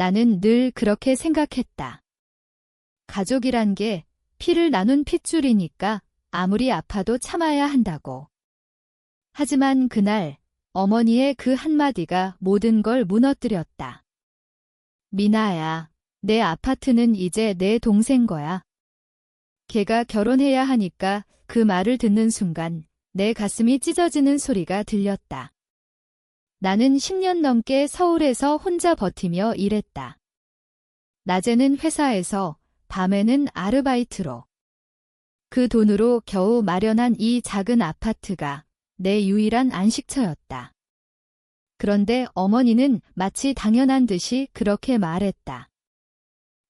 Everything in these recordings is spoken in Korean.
나는 늘 그렇게 생각했다. 가족이란 게 피를 나눈 핏줄이니까 아무리 아파도 참아야 한다고. 하지만 그날 어머니의 그 한마디가 모든 걸 무너뜨렸다. 미나야, 내 아파트는 이제 내 동생 거야. 걔가 결혼해야 하니까 그 말을 듣는 순간 내 가슴이 찢어지는 소리가 들렸다. 나는 10년 넘게 서울에서 혼자 버티며 일했다. 낮에는 회사에서, 밤에는 아르바이트로. 그 돈으로 겨우 마련한 이 작은 아파트가 내 유일한 안식처였다. 그런데 어머니는 마치 당연한 듯이 그렇게 말했다.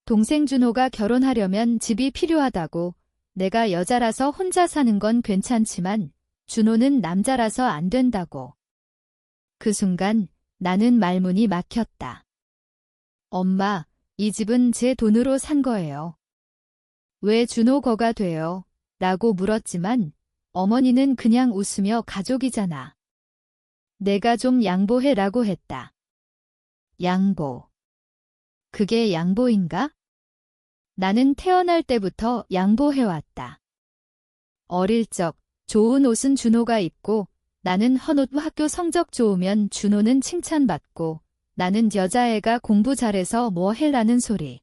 동생 준호가 결혼하려면 집이 필요하다고. 내가 여자라서 혼자 사는 건 괜찮지만 준호는 남자라서 안 된다고. 그 순간 나는 말문이 막혔다. 엄마, 이 집은 제 돈으로 산 거예요. 왜 준호 거가 돼요? 라고 물었지만 어머니는 그냥 웃으며 가족이잖아. 내가 좀 양보해라고 했다. 양보. 그게 양보인가? 나는 태어날 때부터 양보해왔다. 어릴 적 좋은 옷은 준호가 입고 나는 헌옷. 학교 성적 좋으면 준호는 칭찬받고 나는 여자애가 공부 잘해서 뭐 해라는 소리.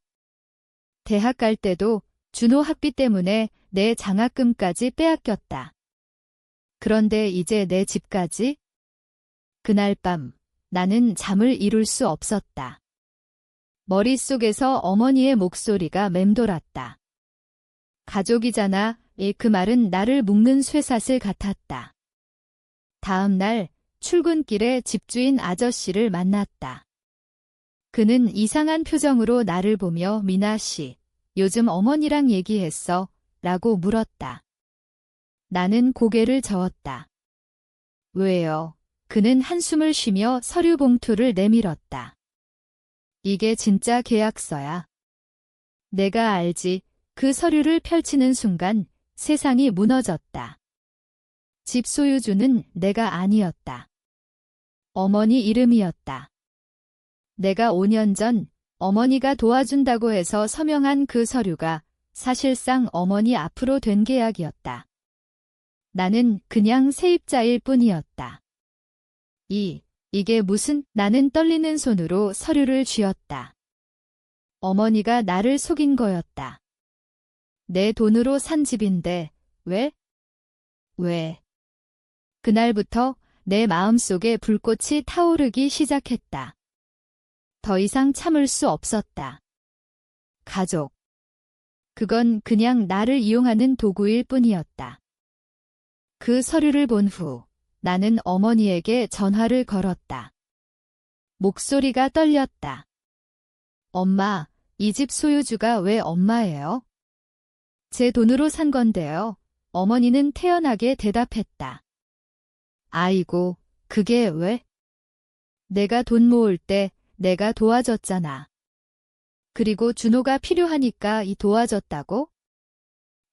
대학 갈 때도 준호 학비 때문에 내 장학금까지 빼앗겼다. 그런데 이제 내 집까지? 그날 밤 나는 잠을 이룰 수 없었다. 머릿속에서 어머니의 목소리가 맴돌았다. 가족이잖아. 그 말은 나를 묶는 쇠사슬 같았다. 다음 날 출근길에 집주인 아저씨를 만났다. 그는 이상한 표정으로 나를 보며 미나 씨, 요즘 어머니랑 얘기했어? 라고 물었다. 나는 고개를 저었다. 왜요? 그는 한숨을 쉬며 서류 봉투를 내밀었다. 이게 진짜 계약서야. 내가 알지. 그 서류를 펼치는 순간 세상이 무너졌다. 집 소유주는 내가 아니었다. 어머니 이름이었다. 내가 5년 전 어머니가 도와준다고 해서 서명한 그 서류가 사실상 어머니 앞으로 된 계약이었다. 나는 그냥 세입자일 뿐이었다. 이게 무슨. 나는 떨리는 손으로 서류를 쥐었다. 어머니가 나를 속인 거였다. 내 돈으로 산 집인데 왜? 그날부터 내 마음속에 불꽃이 타오르기 시작했다. 더 이상 참을 수 없었다. 가족. 그건 그냥 나를 이용하는 도구일 뿐이었다. 그 서류를 본 후 나는 어머니에게 전화를 걸었다. 목소리가 떨렸다. 엄마, 이 집 소유주가 왜 엄마예요? 제 돈으로 산 건데요. 어머니는 태연하게 대답했다. 아이고, 그게 왜? 내가 돈 모을 때 내가 도와줬잖아. 그리고 준호가 필요하니까 도와줬다고?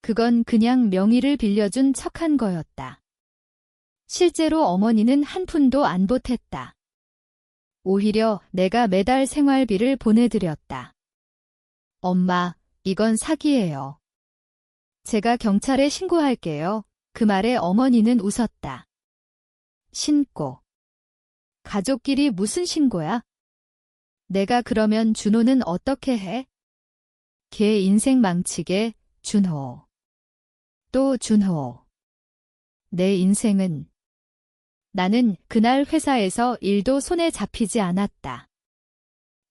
그건 그냥 명의를 빌려준 척한 거였다. 실제로 어머니는 한 푼도 안 보탰다. 오히려 내가 매달 생활비를 보내드렸다. 엄마, 이건 사기예요. 제가 경찰에 신고할게요. 그 말에 어머니는 웃었다. 신고. 가족끼리 무슨 신고야? 내가 그러면 준호는 어떻게 해? 걔 인생 망치게. 준호. 또 준호. 내 인생은. 나는 그날 회사에서 일도 손에 잡히지 않았다.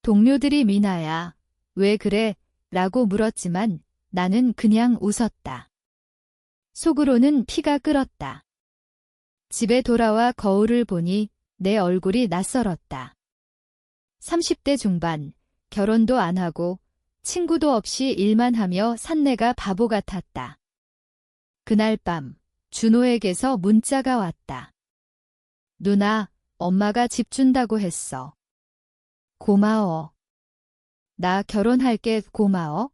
동료들이 미나야, 왜 그래? 라고 물었지만 나는 그냥 웃었다. 속으로는 피가 끓었다. 집에 돌아와 거울을 보니 내 얼굴이 낯설었다. 30대 중반, 결혼도 안 하고 친구도 없이 일만 하며 산 내가 바보 같았다. 그날 밤 준호에게서 문자가 왔다. 누나, 엄마가 집 준다고 했어. 고마워. 나 결혼할게. 고마워.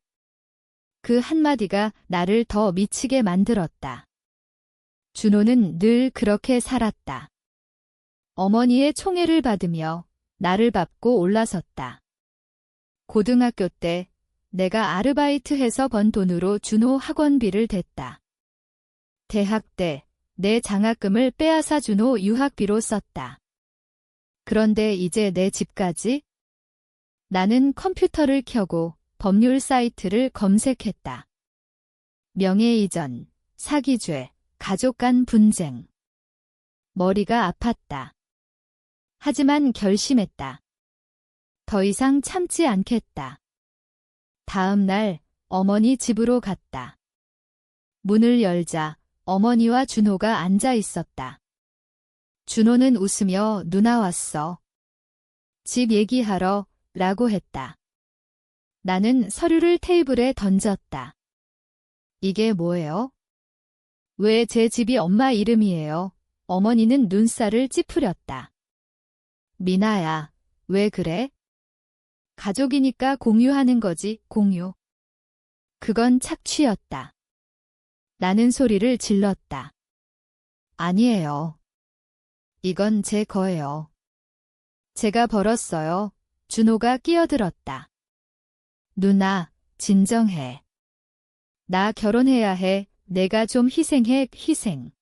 그 한마디가 나를 더 미치게 만들었다. 준호는 늘 그렇게 살았다. 어머니의 총애를 받으며 나를 밟고 올라섰다. 고등학교 때 내가 아르바이트해서 번 돈으로 준호 학원비를 댔다. 대학 때 내 장학금을 빼앗아 준호 유학비로 썼다. 그런데 이제 내 집까지? 나는 컴퓨터를 켜고 법률 사이트를 검색했다. 명예이전, 사기죄, 가족 간 분쟁. 머리가 아팠다. 하지만 결심했다. 더 이상 참지 않겠다. 다음 날 어머니 집으로 갔다. 문을 열자 어머니와 준호가 앉아 있었다. 준호는 웃으며 누나 왔어. 집 얘기하러 라고 했다. 나는 서류를 테이블에 던졌다. 이게 뭐예요? 왜 제 집이 엄마 이름이에요? 어머니는 눈살을 찌푸렸다. 미나야, 왜 그래? 가족이니까 공유하는 거지, 공유. 그건 착취였다. 나는 소리를 질렀다. 아니에요. 이건 제 거예요. 제가 벌었어요. 준호가 끼어들었다. 누나, 진정해. 나 결혼해야 해. 내가 좀 희생해, 희생.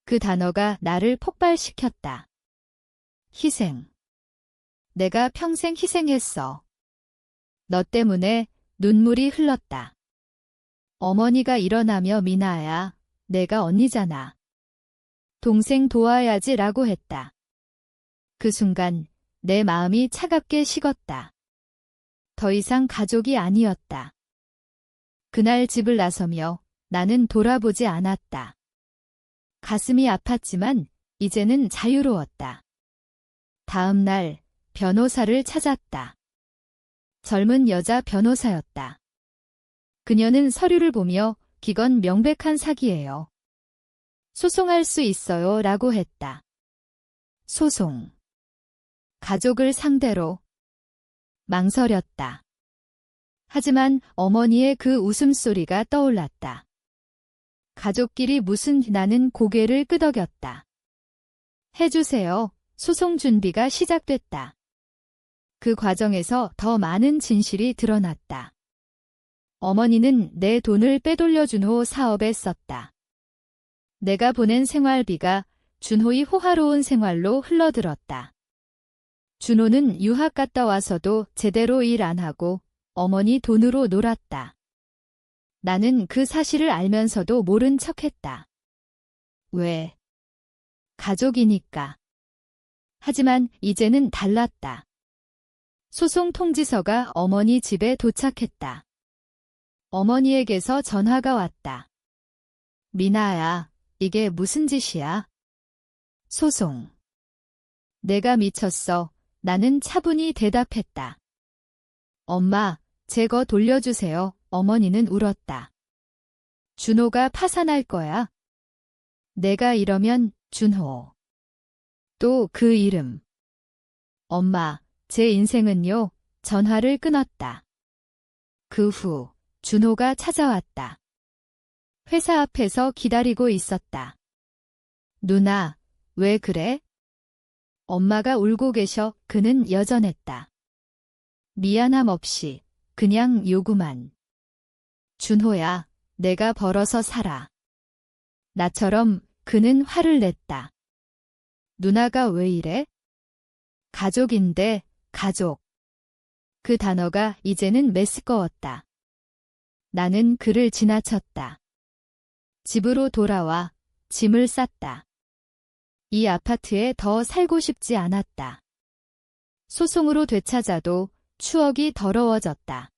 그 단어가 나를 폭발시켰다. 희생. 내가 평생 희생했어. 너 때문에 눈물이 흘렀다. 어머니가 일어나며 미나야, 내가 언니잖아. 동생 도와야지 라고 했다. 그 순간 내 마음이 차갑게 식었다. 더 이상 가족이 아니었다. 그날 집을 나서며 나는 돌아보지 않았다. 가슴이 아팠지만 이제는 자유로웠다. 다음 날 변호사를 찾았다. 젊은 여자 변호사였다. 그녀는 서류를 보며 기건 명백한 사기예요. 소송할 수 있어요 라고 했다. 소송. 가족을 상대로. 망설였다. 하지만 어머니의 그 웃음소리가 떠올랐다. 가족끼리 무슨 나는 고개를 끄덕였다. 해주세요. 소송 준비가 시작됐다. 그 과정에서 더 많은 진실이 드러났다. 어머니는 내 돈을 빼돌려 준호 사업에 썼다. 내가 보낸 생활비가 준호의 호화로운 생활로 흘러들었다. 준호는 유학 갔다 와서도 제대로 일 안 하고 어머니 돈으로 놀았다. 나는 그 사실을 알면서도 모른 척했다. 왜? 가족이니까. 하지만 이제는 달랐다. 소송 통지서가 어머니 집에 도착했다. 어머니에게서 전화가 왔다. 미나야, 이게 무슨 짓이야? 소송. 내가 미쳤어. 나는 차분히 대답했다. 엄마, 제 거 돌려주세요. 어머니는 울었다. 준호가 파산할 거야. 내가 이러면 준호. 또 그 이름. 엄마, 제 인생은요. 전화를 끊었다. 그 후 준호가 찾아왔다. 회사 앞에서 기다리고 있었다. 누나, 왜 그래? 엄마가 울고 계셔. 그는 여전했다. 미안함 없이 그냥 요구만. 준호야, 내가 벌어서 살아. 나처럼 그는 화를 냈다. 누나가 왜 이래? 가족인데, 가족. 그 단어가 이제는 메스꺼웠다. 나는 그를 지나쳤다. 집으로 돌아와 짐을 쌌다. 이 아파트에 더 살고 싶지 않았다. 소송으로 되찾아도 추억이 더러워졌다.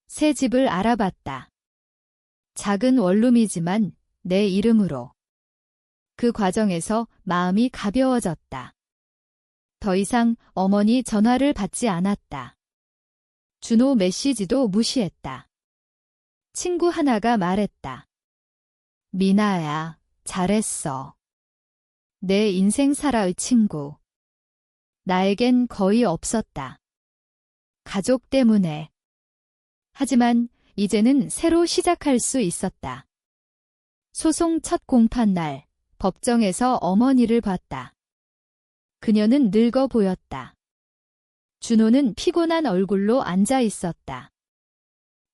새 집을 알아봤다. 작은 원룸이지만 내 이름으로. 그 과정에서 마음이 가벼워졌다. 더 이상 어머니 전화를 받지 않았다. 준호 메시지도 무시했다. 친구 하나가 말했다. 미나야, 잘했어. 내 인생 살아의 친구. 나에겐 거의 없었다. 가족 때문에. 하지만 이제는 새로 시작할 수 있었다. 소송 첫 공판 날, 법정에서 어머니를 봤다. 그녀는 늙어 보였다. 준호는 피곤한 얼굴로 앉아 있었다.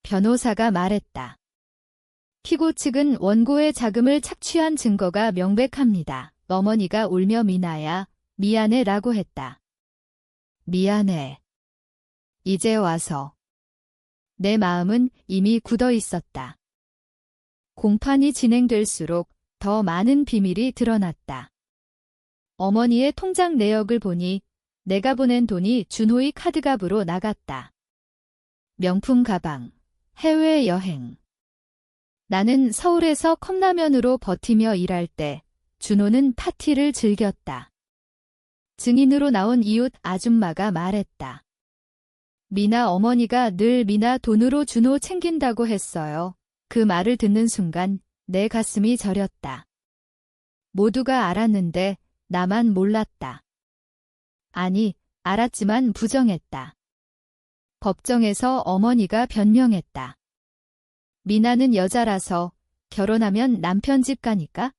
변호사가 말했다. 피고 측은 원고의 자금을 착취한 증거가 명백합니다. 어머니가 울며 미나야, 미안해 라고 했다. 미안해. 이제 와서. 내 마음은 이미 굳어 있었다. 공판이 진행될수록 더 많은 비밀이 드러났다. 어머니의 통장 내역을 보니 내가 보낸 돈이 준호의 카드값으로 나갔다. 명품 가방, 해외여행. 나는 서울에서 컵라면으로 버티며 일할 때 준호는 파티를 즐겼다. 증인으로 나온 이웃 아줌마가 말했다. 미나 어머니가 늘 미나 돈으로 준호 챙긴다고 했어요. 그 말을 듣는 순간 내 가슴이 저렸다. 모두가 알았는데 나만 몰랐다. 아니, 알았지만 부정했다. 법정에서 어머니가 변명했다. 미나는 여자라서 결혼하면 남편 집 가니까?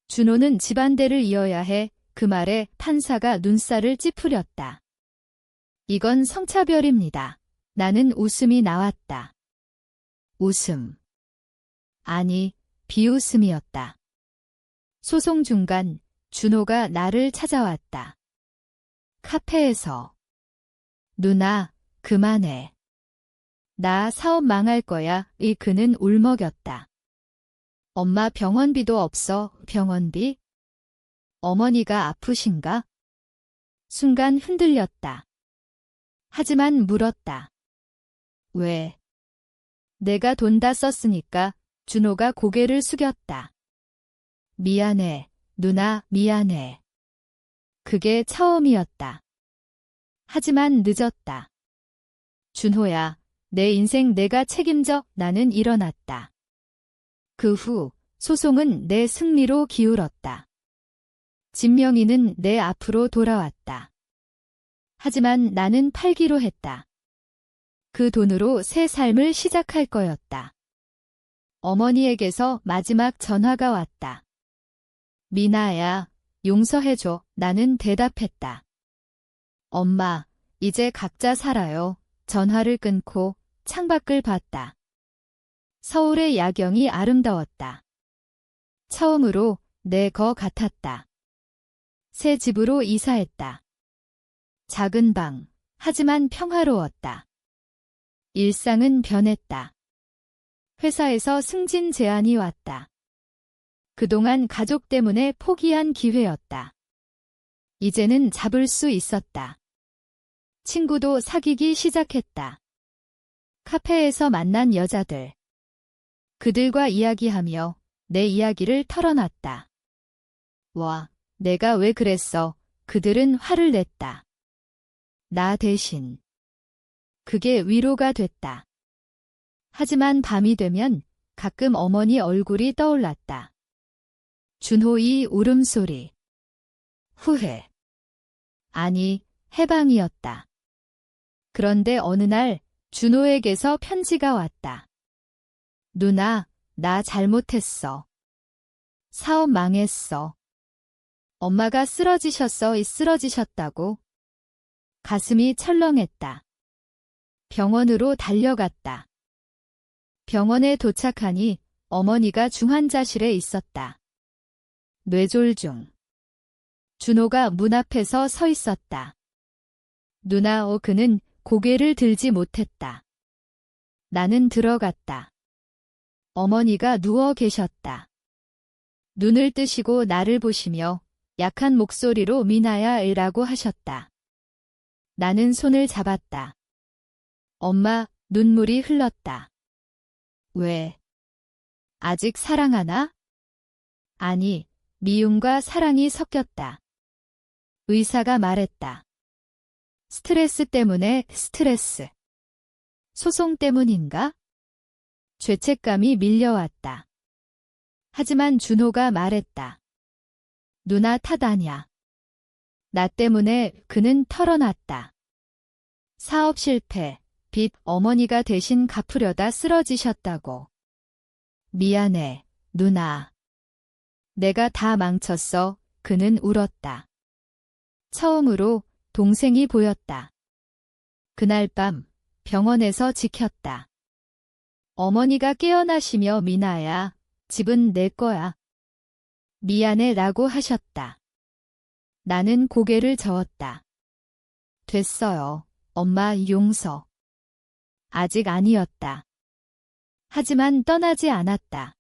준호는 집안대를 이어야 해. 그 말에 판사가 눈살을 찌푸렸다. 이건 성차별입니다. 나는 웃음이 나왔다. 웃음. 아니, 비웃음이었다. 소송 중간 준호가 나를 찾아왔다. 카페에서. 누나, 그만해. 나 사업 망할 거야. 그는 울먹였다. 엄마 병원비도 없어. 병원비? 어머니가 아프신가? 순간 흔들렸다. 하지만 물었다. 왜? 내가 돈 다 썼으니까. 준호가 고개를 숙였다. 미안해, 누나, 미안해. 그게 처음이었다. 하지만 늦었다. 준호야, 내 인생 내가 책임져. 나는 일어났다. 그 후 소송은 내 승리로 기울었다. 진명이는 내 앞으로 돌아왔다. 하지만 나는 팔기로 했다. 그 돈으로 새 삶을 시작할 거였다. 어머니에게서 마지막 전화가 왔다. 미나야, 용서해줘. 나는 대답했다. 엄마, 이제 각자 살아요. 전화를 끊고 창밖을 봤다. 서울의 야경이 아름다웠다. 처음으로 내 거 같았다. 새 집으로 이사했다. 작은 방, 하지만 평화로웠다. 일상은 변했다. 회사에서 승진 제안이 왔다. 그동안 가족 때문에 포기한 기회였다. 이제는 잡을 수 있었다. 친구도 사귀기 시작했다. 카페에서 만난 여자들. 그들과 이야기하며 내 이야기를 털어놨다. 와, 내가 왜 그랬어? 그들은 화를 냈다. 나 대신. 그게 위로가 됐다. 하지만 밤이 되면 가끔 어머니 얼굴이 떠올랐다. 준호의 울음소리. 후회. 아니, 해방이었다. 그런데 어느 날 준호에게서 편지가 왔다. 누나, 나 잘못했어. 사업 망했어. 엄마가 쓰러지셨다고. 가슴이 철렁했다. 병원으로 달려갔다. 병원에 도착하니 어머니가 중환자실에 있었다. 뇌졸중. 준호가 문 앞에서 서 있었다. 누나, 그는 고개를 들지 못했다. 나는 들어갔다. 어머니가 누워 계셨다. 눈을 뜨시고 나를 보시며 약한 목소리로 미나야 라고 하셨다. 나는 손을 잡았다. 엄마, 눈물이 흘렀다. 왜? 아직 사랑하나? 아니, 미움과 사랑이 섞였다. 의사가 말했다. 스트레스 때문에 스트레스. 소송 때문인가? 죄책감이 밀려왔다. 하지만 준호가 말했다. 누나 탓 아냐. 나 때문에. 그는 털어놨다. 사업 실패, 빚 어머니가 대신 갚으려다 쓰러지셨다고. 미안해, 누나. 내가 다 망쳤어. 그는 울었다. 처음으로 동생이 보였다. 그날 밤 병원에서 지켰다. 어머니가 깨어나시며 미나야, 집은 내 거야. 미안해 라고 하셨다. 나는 고개를 저었다. 됐어요, 엄마 용서. 아직 아니었다. 하지만 떠나지 않았다.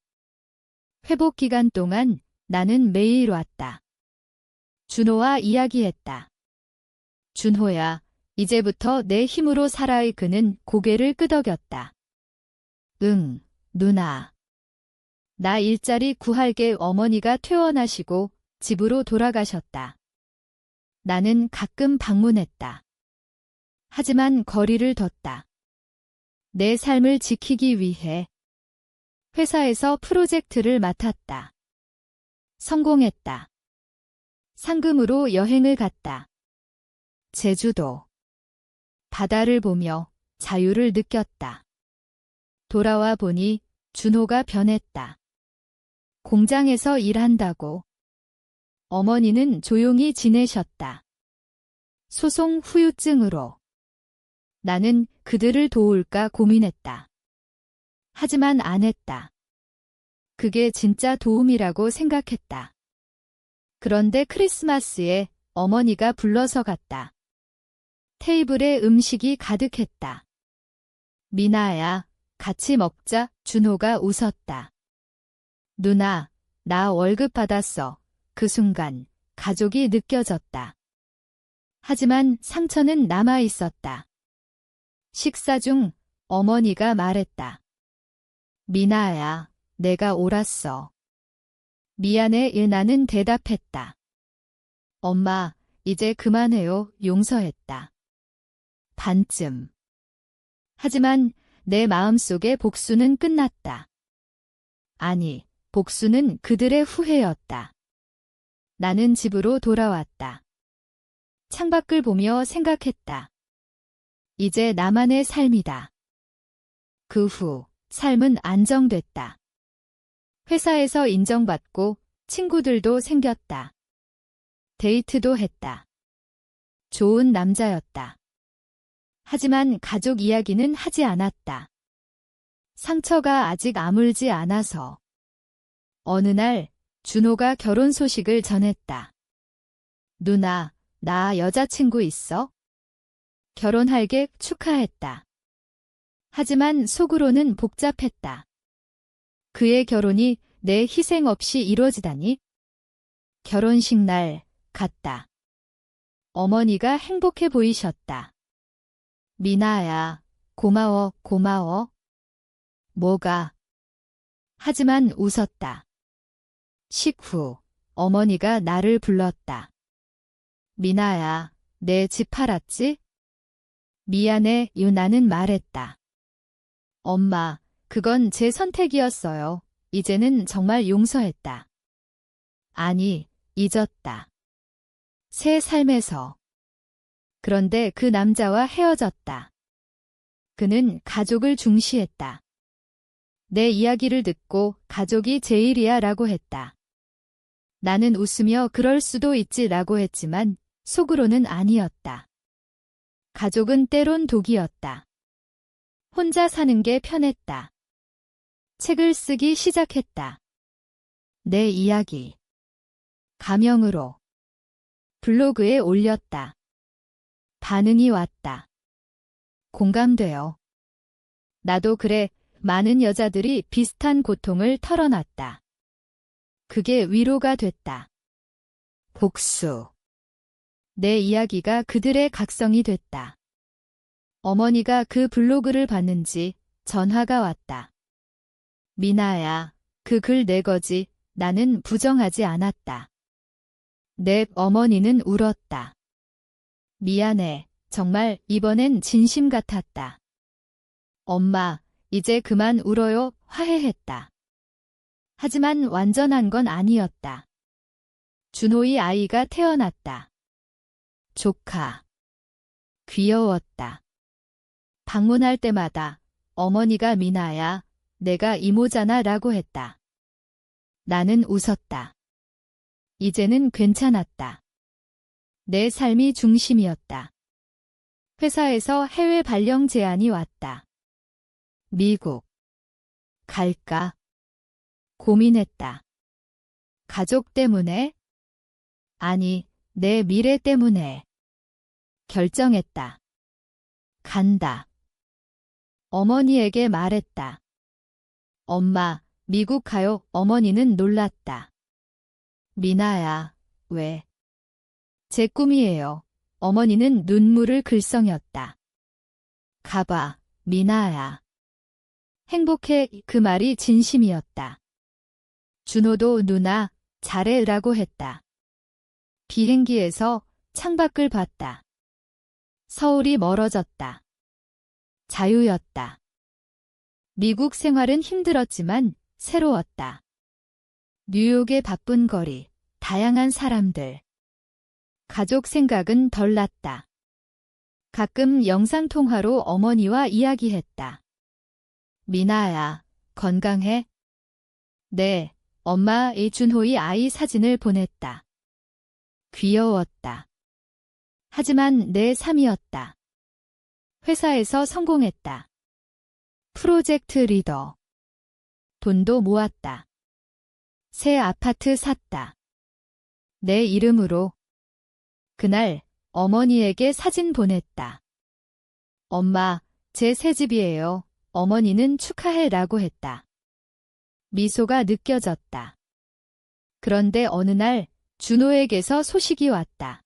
회복 기간 동안 나는 매일 왔다. 준호와 이야기했다. 준호야, 이제부터 내 힘으로 살아의 그는 고개를 끄덕였다. 응, 누나. 나 일자리 구할게. 어머니가 퇴원하시고 집으로 돌아가셨다. 나는 가끔 방문했다. 하지만 거리를 뒀다. 내 삶을 지키기 위해 회사에서 프로젝트를 맡았다. 성공했다. 상금으로 여행을 갔다. 제주도. 바다를 보며 자유를 느꼈다. 돌아와 보니 준호가 변했다. 공장에서 일한다고. 어머니는 조용히 지내셨다. 소송 후유증으로. 나는 그들을 도울까 고민했다. 하지만 안 했다. 그게 진짜 도움이라고 생각했다. 그런데 크리스마스에 어머니가 불러서 갔다. 테이블에 음식이 가득했다. 미나야, 같이 먹자. 준호가 웃었다. 누나, 나 월급 받았어. 그 순간 가족이 느껴졌다. 하지만 상처는 남아 있었다. 식사 중 어머니가 말했다. 미나야, 내가 옳았어. 미안해. 나는 대답했다. 엄마, 이제 그만해요. 용서했다. 반쯤. 하지만 내 마음속의 복수는 끝났다. 아니, 복수는 그들의 후회였다. 나는 집으로 돌아왔다. 창밖을 보며 생각했다. 이제 나만의 삶이다. 그 후 삶은 안정됐다. 회사에서 인정받고 친구들도 생겼다. 데이트도 했다. 좋은 남자였다. 하지만 가족 이야기는 하지 않았다. 상처가 아직 아물지 않아서. 어느 날 준호가 결혼 소식을 전했다. 누나, 나 여자친구 있어? 결혼할게. 축하했다. 하지만 속으로는 복잡했다. 그의 결혼이 내 희생 없이 이루어지다니? 결혼식 날 갔다. 어머니가 행복해 보이셨다. 미나야, 고마워, 고마워. 뭐가? 하지만 웃었다. 식후 어머니가 나를 불렀다. 미나야, 내 집 팔았지? 미안해. 나는 말했다. 엄마, 그건 제 선택이었어요. 이제는 정말 용서했다. 아니, 잊었다. 새 삶에서. 그런데 그 남자와 헤어졌다. 그는 가족을 중시했다. 내 이야기를 듣고 가족이 제일이야 라고 했다. 나는 웃으며 그럴 수도 있지 라고 했지만 속으로는 아니었다. 가족은 때론 독이었다. 혼자 사는 게 편했다. 책을 쓰기 시작했다. 내 이야기. 가명으로. 블로그에 올렸다. 반응이 왔다. 공감돼요. 나도 그래. 많은 여자들이 비슷한 고통을 털어놨다. 그게 위로가 됐다. 복수. 내 이야기가 그들의 각성이 됐다. 어머니가 그 블로그를 봤는지 전화가 왔다. 미나야, 그 글 내 거지. 나는 부정하지 않았다. 내 어머니는 울었다. 미안해. 정말 이번엔 진심 같았다. 엄마, 이제 그만 울어요. 화해했다. 하지만 완전한 건 아니었다. 준호의 아이가 태어났다. 조카. 귀여웠다. 방문할 때마다 어머니가 미나야, 내가 이모잖아 라고 했다. 나는 웃었다. 이제는 괜찮았다. 내 삶이 중심이었다. 회사에서 해외 발령 제안이 왔다. 미국. 갈까? 고민했다. 가족 때문에? 아니, 내 미래 때문에. 결정했다. 간다. 어머니에게 말했다. 엄마, 미국 가요. 어머니는 놀랐다. 미나야, 왜? 제 꿈이에요. 어머니는 눈물을 글썽였다. 가봐, 미나야. 행복해. 그 말이 진심이었다. 준호도 누나, 잘해라고 했다. 비행기에서 창밖을 봤다. 서울이 멀어졌다. 자유였다. 미국 생활은 힘들었지만 새로웠다. 뉴욕의 바쁜 거리, 다양한 사람들. 가족 생각은 덜 났다. 가끔 영상통화로 어머니와 이야기했다. 미나야, 건강해? 네, 엄마 준호의 아이 사진을 보냈다. 귀여웠다. 하지만 내 삶이었다. 회사에서 성공했다. 프로젝트 리더. 돈도 모았다. 새 아파트 샀다. 내 이름으로. 그날 어머니에게 사진 보냈다. 엄마, 제 새 집이에요. 어머니는 축하해라고 했다. 미소가 느껴졌다. 그런데 어느 날 준호에게서 소식이 왔다.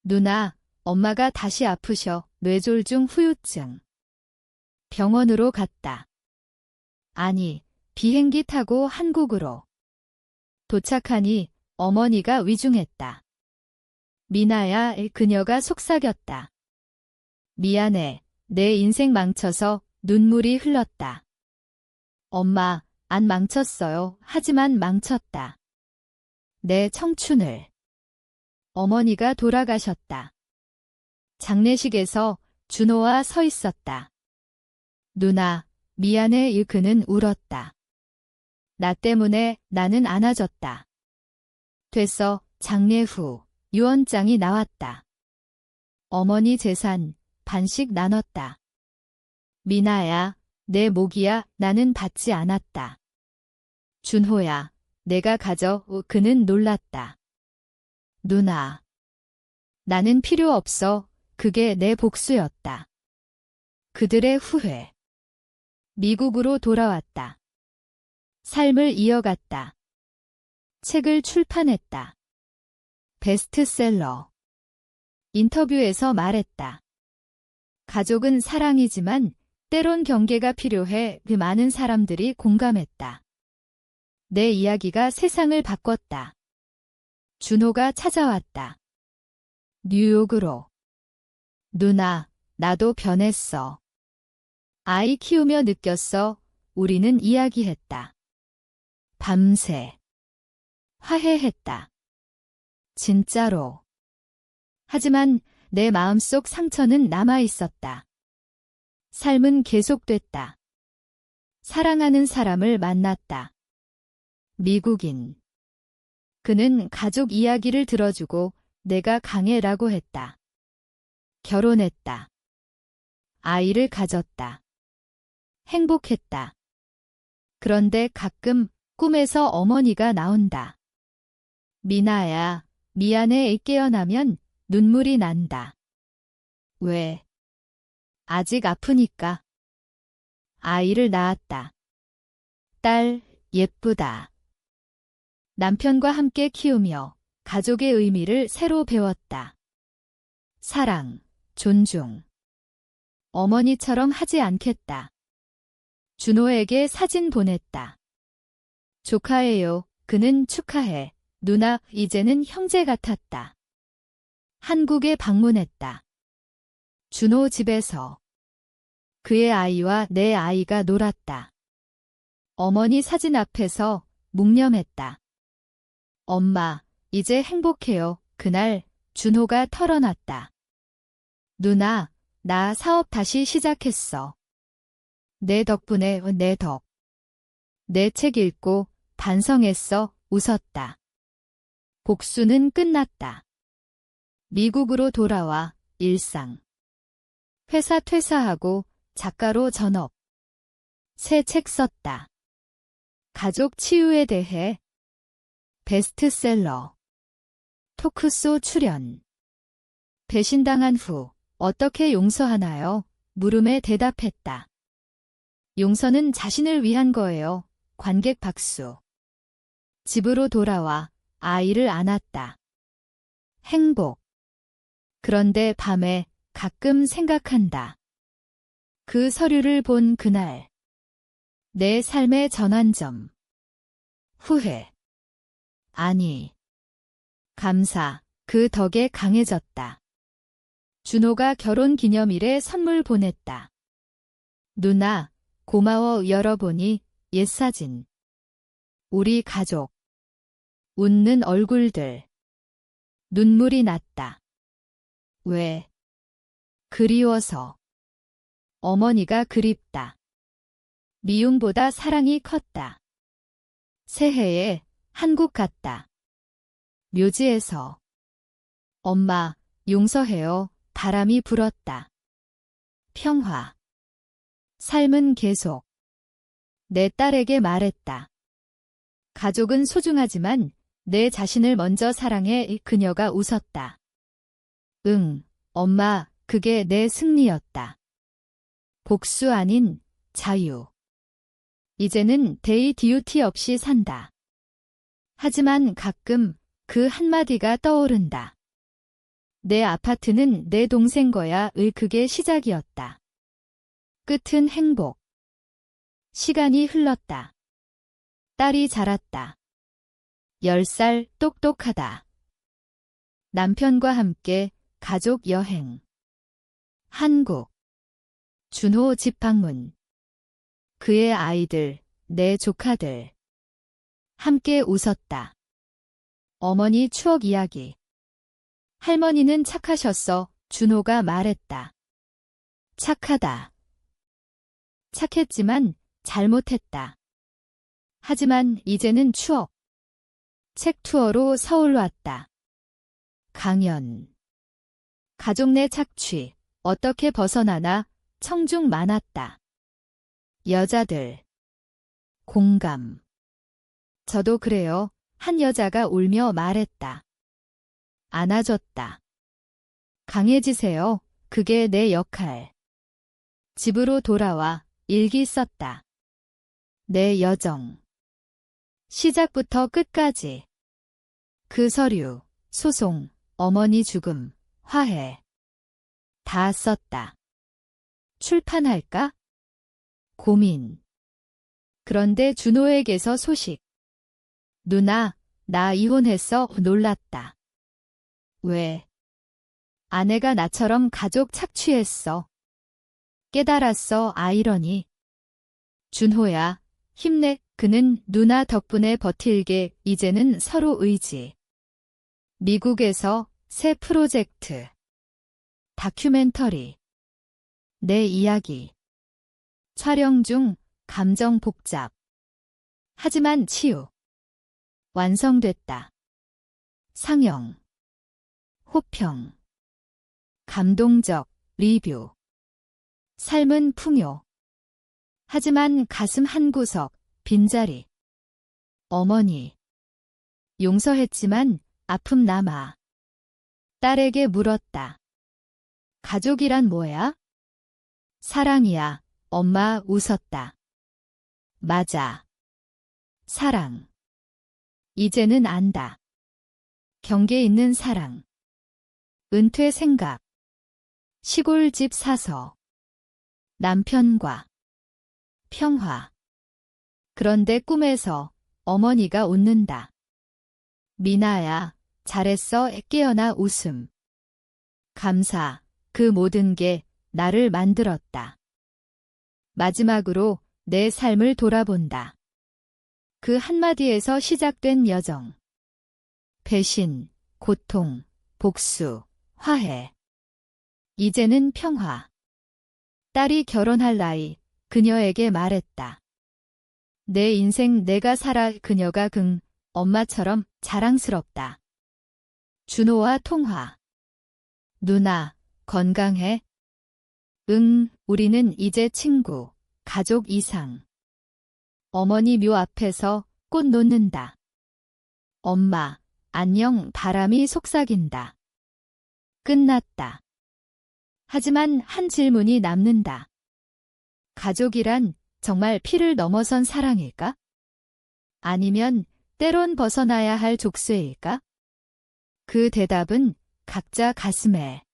누나, 엄마가 다시 아프셔. 뇌졸중 후유증. 병원으로 갔다. 아니, 비행기 타고 한국으로. 도착하니 어머니가 위중했다. 미나야, 그녀가 속삭였다. 미안해, 내 인생 망쳐서. 눈물이 흘렀다. 엄마, 안 망쳤어요. 하지만 망쳤다. 내 청춘을. 어머니가 돌아가셨다. 장례식에서 준호와 서 있었다. 누나, 미안해. 그는 울었다. 나 때문에 나는 안아줬다. 됐어. 장례 후 유언장이 나왔다. 어머니 재산 반씩 나눴다. 미나야, 내 몫이야. 나는 받지 않았다. 준호야, 내가 가져. 그는 놀랐다. 누나. 나는 필요 없어. 그게 내 복수였다. 그들의 후회. 미국으로 돌아왔다. 삶을 이어갔다. 책을 출판했다. 베스트셀러. 인터뷰에서 말했다. 가족은 사랑이지만 때론 경계가 필요해. 그 많은 사람들이 공감했다. 내 이야기가 세상을 바꿨다. 준호가 찾아왔다. 뉴욕으로. 누나, 나도 변했어. 아이 키우며 느꼈어. 우리는 이야기했다. 밤새. 화해했다. 진짜로. 하지만 내 마음속 상처는 남아있었다. 삶은 계속됐다. 사랑하는 사람을 만났다. 미국인. 그는 가족 이야기를 들어주고 내가 강해라고 했다. 결혼했다. 아이를 가졌다. 행복했다. 그런데 가끔 꿈에서 어머니가 나온다. 미나야, 미안해. 깨어나면 눈물이 난다. 왜? 아직 아프니까. 아이를 낳았다. 딸, 예쁘다. 남편과 함께 키우며 가족의 의미를 새로 배웠다. 사랑, 존중. 어머니처럼 하지 않겠다. 준호에게 사진 보냈다. 조카예요. 그는 축하해. 누나, 이제는 형제 같았다. 한국에 방문했다. 준호 집에서. 그의 아이와 내 아이가 놀았다. 어머니 사진 앞에서 묵념했다. 엄마, 이제 행복해요. 그날 준호가 털어놨다. 누나, 나 사업 다시 시작했어. 내 덕분에 내 덕. 내 책 읽고 반성했어. 웃었다. 복수는 끝났다. 미국으로 돌아와 일상. 회사 퇴사하고 작가로 전업. 새 책 썼다. 가족 치유에 대해. 베스트셀러. 토크쇼 출연. 배신당한 후 어떻게 용서하나요? 물음에 대답했다. 용서는 자신을 위한 거예요. 관객 박수. 집으로 돌아와 아이를 안았다. 행복. 그런데 밤에 가끔 생각한다. 그 서류를 본 그날. 내 삶의 전환점. 후회. 아니. 감사. 그 덕에 강해졌다. 준호가 결혼 기념일에 선물 보냈다. 누나, 고마워. 열어보니 옛사진. 우리 가족. 웃는 얼굴들. 눈물이 났다. 왜? 그리워서. 어머니가 그립다. 미움보다 사랑이 컸다. 새해에 한국 갔다. 묘지에서. 엄마, 용서해요. 바람이 불었다. 평화. 삶은 계속. 내 딸에게 말했다. 가족은 소중하지만 내 자신을 먼저 사랑해. 그녀가 웃었다. 응, 엄마, 그게 내 승리였다. 복수 아닌 자유. 이제는 데이 듀티 없이 산다. 하지만 가끔 그 한마디가 떠오른다. 내 아파트는 내 동생 거야. 그게 시작이었다. 끝은 행복. 시간이 흘렀다. 딸이 자랐다. 10살 똑똑하다. 남편과 함께 가족 여행. 한국. 준호 집 방문. 그의 아이들, 내 조카들. 함께 웃었다. 어머니 추억 이야기. 할머니는 착하셨어. 준호가 말했다. 착하다. 착했지만 잘못했다. 하지만 이제는 추억. 책 투어로 서울 왔다. 강연. 가족 내 착취. 어떻게 벗어나나. 청중 많았다. 여자들. 공감. 저도 그래요. 한 여자가 울며 말했다. 안아줬다. 강해지세요. 그게 내 역할. 집으로 돌아와 일기 썼다. 내 여정. 시작부터 끝까지. 그 서류, 소송, 어머니 죽음, 화해. 다 썼다. 출판할까? 고민. 그런데 준호에게서 소식. 누나, 나 이혼했어. 놀랐다. 왜? 아내가 나처럼 가족 착취했어. 깨달았어. 아이러니. 준호야, 힘내. 그는 누나 덕분에 버틸게. 이제는 서로 의지. 미국에서 새 프로젝트. 다큐멘터리. 내 이야기. 촬영 중. 감정 복잡. 하지만 치유. 완성됐다. 상영. 호평. 감동적. 리뷰. 삶은 풍요. 하지만 가슴 한구석. 빈자리. 어머니. 용서했지만 아픔 남아. 딸에게 물었다. 가족이란 뭐야? 사랑이야. 엄마 웃었다. 맞아. 사랑. 이제는 안다. 경계 있는 사랑. 은퇴 생각. 시골집 사서. 남편과. 평화. 그런데 꿈에서 어머니가 웃는다. 미나야, 잘했어. 깨어나 웃음. 감사. 그 모든 게 나를 만들었다. 마지막으로 내 삶을 돌아본다. 그 한마디에서 시작된 여정. 배신, 고통, 복수, 화해. 이제는 평화. 딸이 결혼할 나이. 그녀에게 말했다. 내 인생 내가 살아. 그녀가 엄마처럼 자랑스럽다. 준호와 통화. 누나, 건강해? 응, 우리는 이제 친구, 가족 이상. 어머니 묘 앞에서 꽃 놓는다. 엄마, 안녕, 바람이 속삭인다. 끝났다. 하지만 한 질문이 남는다. 가족이란 정말 피를 넘어선 사랑일까? 아니면 때론 벗어나야 할 족쇄일까? 그 대답은 각자 가슴에